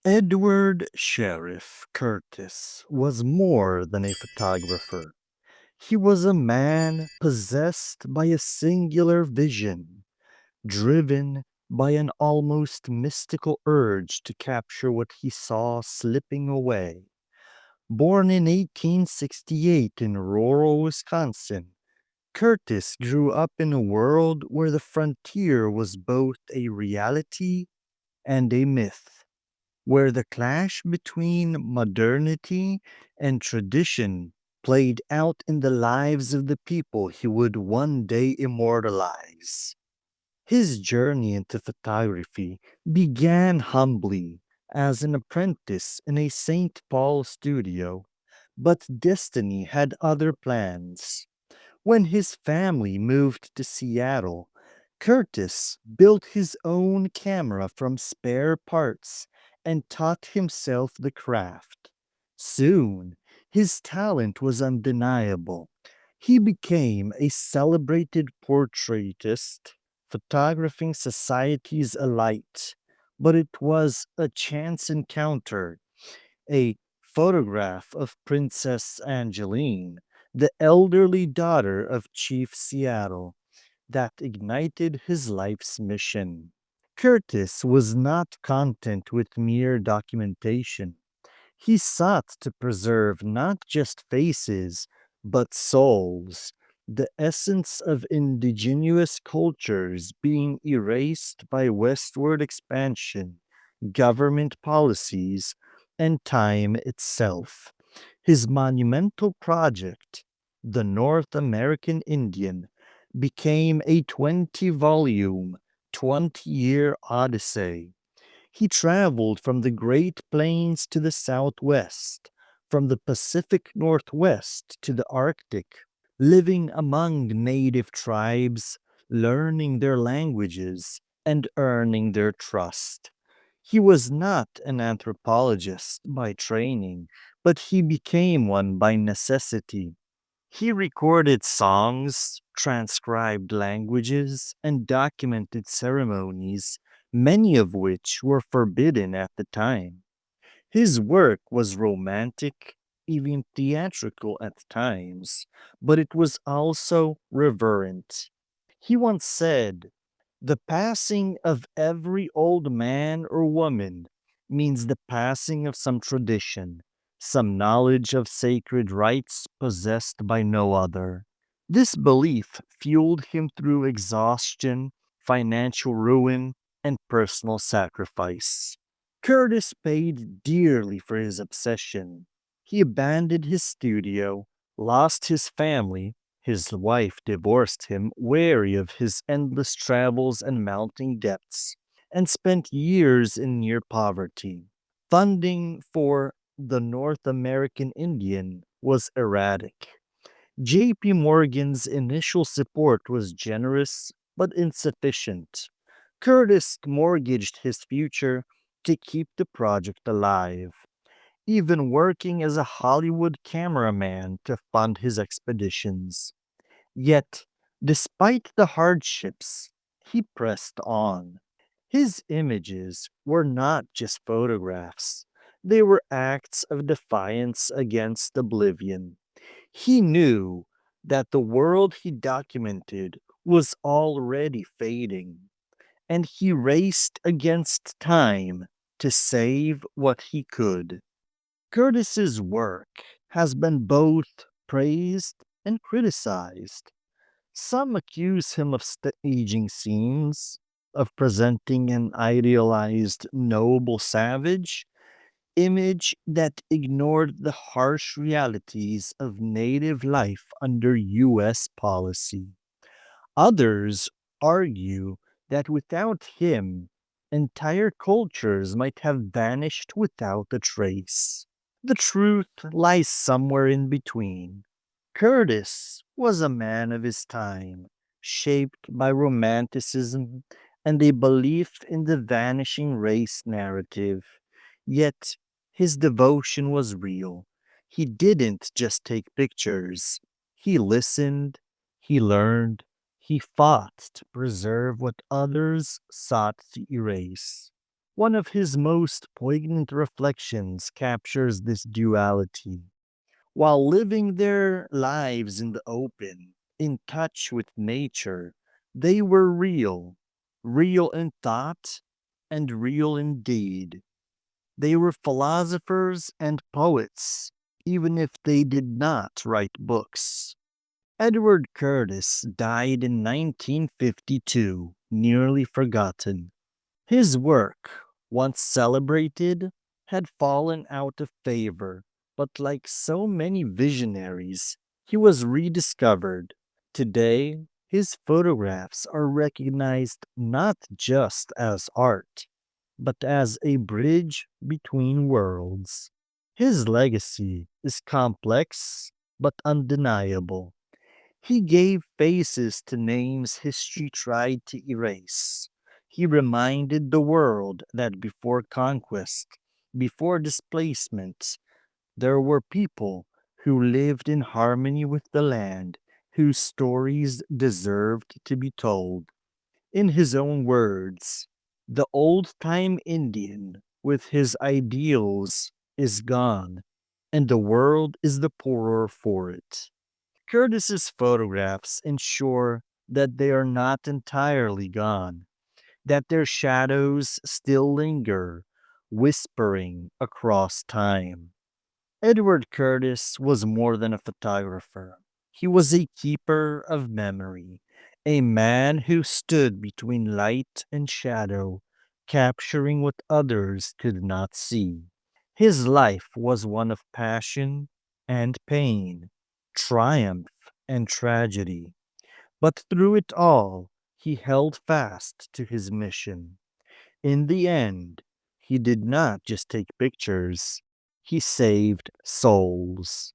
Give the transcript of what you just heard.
Edward Sheriff Curtis was more than a photographer. He was a man possessed by a singular vision, driven by an almost mystical urge to capture what he saw slipping away. Born in 1868 in rural Wisconsin, Curtis grew up in a world where the frontier was both a reality and a myth, where the clash between modernity and tradition played out in the lives of the people he would one day immortalize. His journey into photography began humbly as an apprentice in a St. Paul studio, but destiny had other plans. When his family moved to Seattle, Curtis built his own camera from spare parts and taught himself the craft. Soon, his talent was undeniable. He became a celebrated portraitist, photographing society's elite. But it was a chance encounter, a photograph of Princess Angeline, the elderly daughter of Chief Seattle, that ignited his life's mission. Curtis was not content with mere documentation. He sought to preserve not just faces, but souls, the essence of indigenous cultures being erased by westward expansion, government policies, and time itself. His monumental project, The North American Indian, became a 20-volume, 20-year odyssey. He traveled from the Great Plains to the Southwest, from the Pacific Northwest to the Arctic, living among native tribes, learning their languages, and earning their trust. He was not an anthropologist by training, but he became one by necessity. He recorded songs, transcribed languages, and documented ceremonies, many of which were forbidden at the time. His work was romantic, even theatrical at times, but it was also reverent. He once said, "The passing of every old man or woman means the passing of some tradition, some knowledge of sacred rites possessed by no other." This belief fueled him through exhaustion, financial ruin, and personal sacrifice. Curtis paid dearly for his obsession. He abandoned his studio, lost his family, his wife divorced him, weary of his endless travels and mounting debts, and spent years in near poverty. Funding for the North American Indian was erratic. JP Morgan's initial support was generous but insufficient. Curtis mortgaged his future to keep the project alive, even working as a Hollywood cameraman to fund his expeditions. Yet, despite the hardships, he pressed on. His images were not just photographs, they were acts of defiance against oblivion. He knew that the world he documented was already fading, and he raced against time to save what he could. Curtis's work has been both praised and criticized. Some accuse him of staging scenes, of presenting an idealized noble savage, image that ignored the harsh realities of native life under U.S. policy. Others argue that without him, entire cultures might have vanished without a trace. The truth lies somewhere in between. Curtis was a man of his time, shaped by romanticism and a belief in the vanishing race narrative. Yet his devotion was real. He didn't just take pictures, he listened, he learned, he fought to preserve what others sought to erase. One of his most poignant reflections captures this duality. While living their lives in the open, in touch with nature, they were real, real in thought and real in deed. They were philosophers and poets, even if they did not write books. Edward Curtis died in 1952, nearly forgotten. His work, once celebrated, had fallen out of favor, but like so many visionaries, he was rediscovered. Today, his photographs are recognized not just as art, but as a bridge between worlds. His legacy is complex but undeniable. He gave faces to names history tried to erase. He reminded the world that before conquest, before displacement, there were people who lived in harmony with the land, whose stories deserved to be told. In his own words, the old time Indian with his ideals is gone, and the world is the poorer for it. Curtis's photographs ensure that they are not entirely gone, that their shadows still linger, whispering across time. Edward Curtis was more than a photographer. He was a keeper of memory, a man who stood between light and shadow, capturing what others could not see. His life was one of passion and pain, triumph and tragedy. But through it all, he held fast to his mission. In the end, he did not just take pictures, he saved souls.